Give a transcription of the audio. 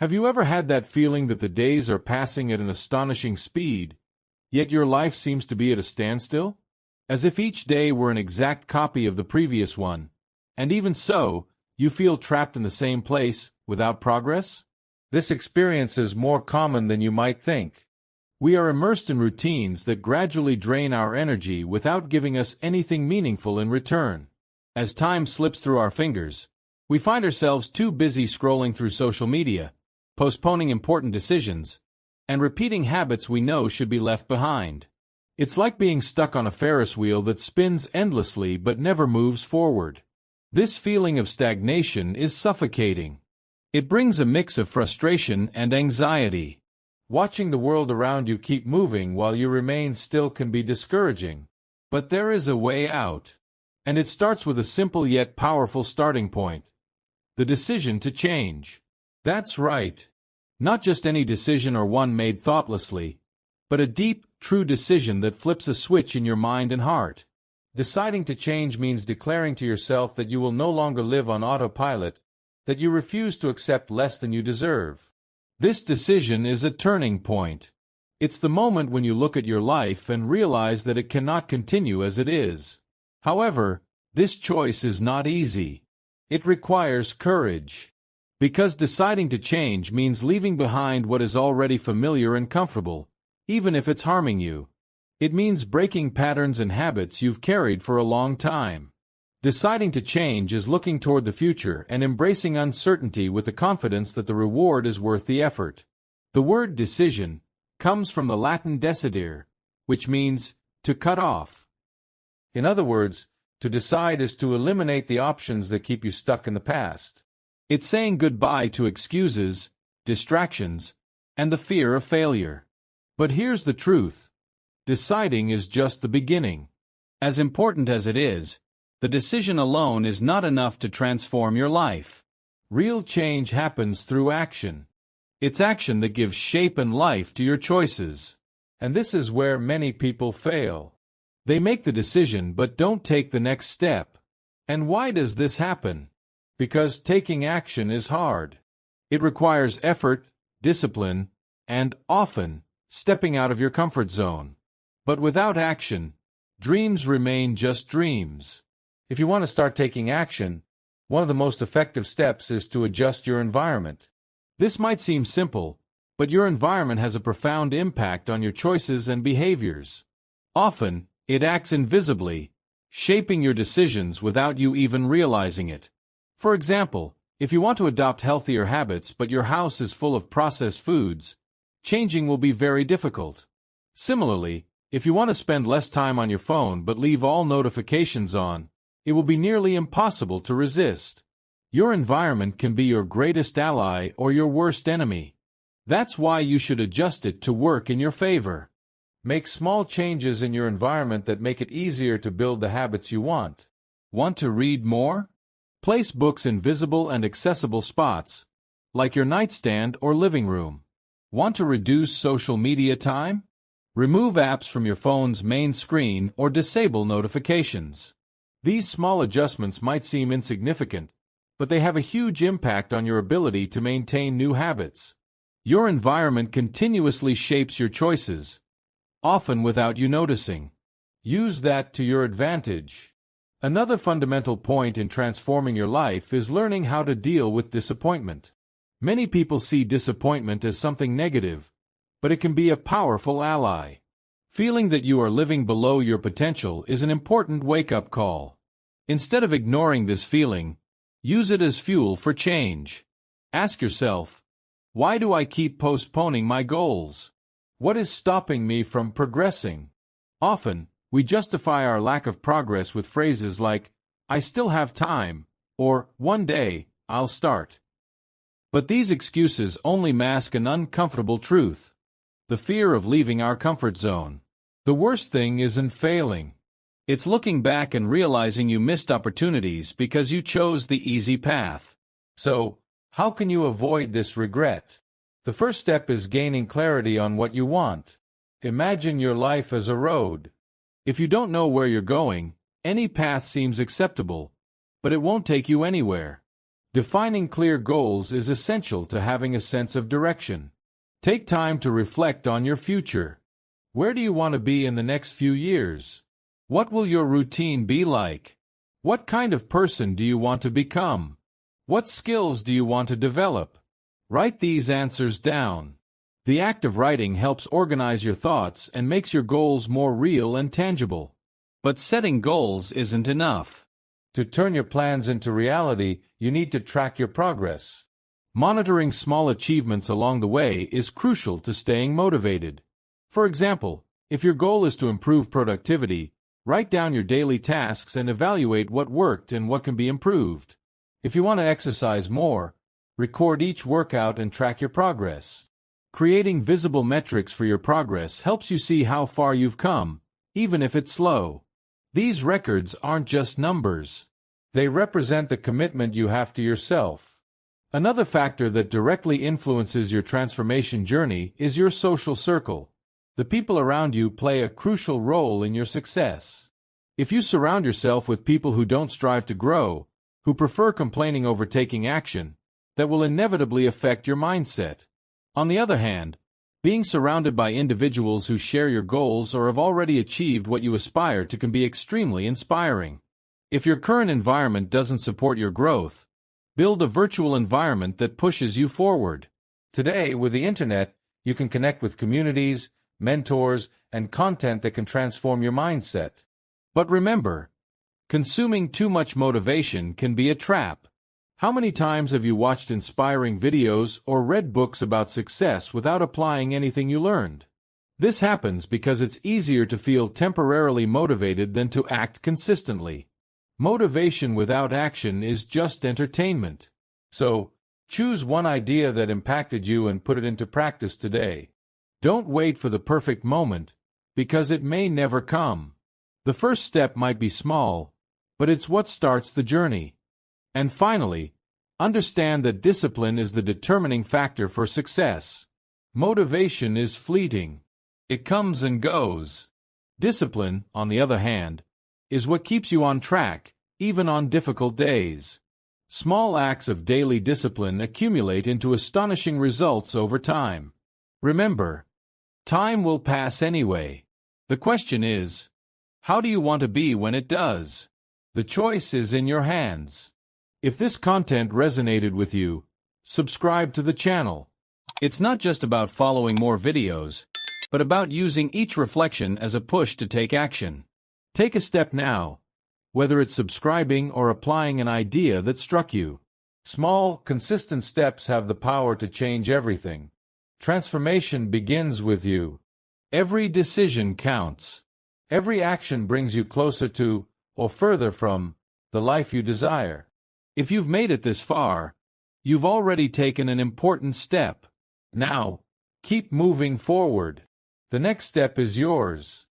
Have you ever had that feeling that the days are passing at an astonishing speed, yet your life seems to be at a standstill? As if each day were an exact copy of the previous one, and even so, you feel trapped in the same place, without progress? This experience is more common than you might think. We are immersed in routines that gradually drain our energy without giving us anything meaningful in return. As time slips through our fingers, we find ourselves too busy scrolling through social media, postponing important decisions, and repeating habits we know should be left behind. It's like being stuck on a Ferris wheel that spins endlessly but never moves forward. This feeling of stagnation is suffocating. It brings a mix of frustration and anxiety. Watching the world around you keep moving while you remain still can be discouraging. But there is a way out. And it starts with a simple yet powerful starting point: the decision to change. That's right. Not just any decision or one made thoughtlessly, but a deep, true decision that flips a switch in your mind and heart. Deciding to change means declaring to yourself that you will no longer live on autopilot, that you refuse to accept less than you deserve. This decision is a turning point. It's the moment when you look at your life and realize that it cannot continue as it is. However, this choice is not easy. It requires courage. Because deciding to change means leaving behind what is already familiar and comfortable, even if it's harming you. It means breaking patterns and habits you've carried for a long time. Deciding to change is looking toward the future and embracing uncertainty with the confidence that the reward is worth the effort. The word decision comes from the Latin decidere, which means to cut off. In other words, to decide is to eliminate the options that keep you stuck in the past. It's saying goodbye to excuses, distractions, and the fear of failure. But here's the truth. Deciding is just the beginning. As important as it is, the decision alone is not enough to transform your life. Real change happens through action. It's action that gives shape and life to your choices. And this is where many people fail. They make the decision but don't take the next step. And why does this happen? Because taking action is hard. It requires effort, discipline, and, often, stepping out of your comfort zone. But without action, dreams remain just dreams. If you want to start taking action, one of the most effective steps is to adjust your environment. This might seem simple, but your environment has a profound impact on your choices and behaviors. Often, it acts invisibly, shaping your decisions without you even realizing it. For example, if you want to adopt healthier habits but your house is full of processed foods, changing will be very difficult. Similarly, if you want to spend less time on your phone but leave all notifications on, it will be nearly impossible to resist. Your environment can be your greatest ally or your worst enemy. That's why you should adjust it to work in your favor. Make small changes in your environment that make it easier to build the habits you want. Want to read more? Place books in visible and accessible spots, like your nightstand or living room. Want to reduce social media time? Remove apps from your phone's main screen or disable notifications. These small adjustments might seem insignificant, but they have a huge impact on your ability to maintain new habits. Your environment continuously shapes your choices, often without you noticing. Use that to your advantage. Another fundamental point in transforming your life is learning how to deal with disappointment. Many people see disappointment as something negative, but it can be a powerful ally. Feeling that you are living below your potential is an important wake-up call. Instead of ignoring this feeling, use it as fuel for change. Ask yourself, why do I keep postponing my goals? What is stopping me from progressing? Often, we justify our lack of progress with phrases like, I still have time, or one day, I'll start. But these excuses only mask an uncomfortable truth: the fear of leaving our comfort zone. The worst thing isn't failing. It's looking back and realizing you missed opportunities because you chose the easy path. So, how can you avoid this regret? The first step is gaining clarity on what you want. Imagine your life as a road. If you don't know where you're going, any path seems acceptable, but it won't take you anywhere. Defining clear goals is essential to having a sense of direction. Take time to reflect on your future. Where do you want to be in the next few years? What will your routine be like? What kind of person do you want to become? What skills do you want to develop? Write these answers down. The act of writing helps organize your thoughts and makes your goals more real and tangible. But setting goals isn't enough. To turn your plans into reality, you need to track your progress. Monitoring small achievements along the way is crucial to staying motivated. For example, if your goal is to improve productivity, write down your daily tasks and evaluate what worked and what can be improved. If you want to exercise more, record each workout and track your progress. Creating visible metrics for your progress helps you see how far you've come, even if it's slow. These records aren't just numbers. They represent the commitment you have to yourself. Another factor that directly influences your transformation journey is your social circle. The people around you play a crucial role in your success. If you surround yourself with people who don't strive to grow, who prefer complaining over taking action, that will inevitably affect your mindset. On the other hand, being surrounded by individuals who share your goals or have already achieved what you aspire to can be extremely inspiring. If your current environment doesn't support your growth, build a virtual environment that pushes you forward. Today, with the internet, you can connect with communities, mentors, and content that can transform your mindset. But remember, consuming too much motivation can be a trap. How many times have you watched inspiring videos or read books about success without applying anything you learned? This happens because it's easier to feel temporarily motivated than to act consistently. Motivation without action is just entertainment. So, choose one idea that impacted you and put it into practice today. Don't wait for the perfect moment, because it may never come. The first step might be small, but it's what starts the journey. And finally, understand that discipline is the determining factor for success. Motivation is fleeting. It comes and goes. Discipline, on the other hand, is what keeps you on track, even on difficult days. Small acts of daily discipline accumulate into astonishing results over time. Remember, time will pass anyway. The question is, how do you want to be when it does? The choice is in your hands. If this content resonated with you, subscribe to the channel. It's not just about following more videos, but about using each reflection as a push to take action. Take a step now, whether it's subscribing or applying an idea that struck you. Small, consistent steps have the power to change everything. Transformation begins with you. Every decision counts. Every action brings you closer to, or further from, the life you desire. If you've made it this far, you've already taken an important step. Now, keep moving forward. The next step is yours.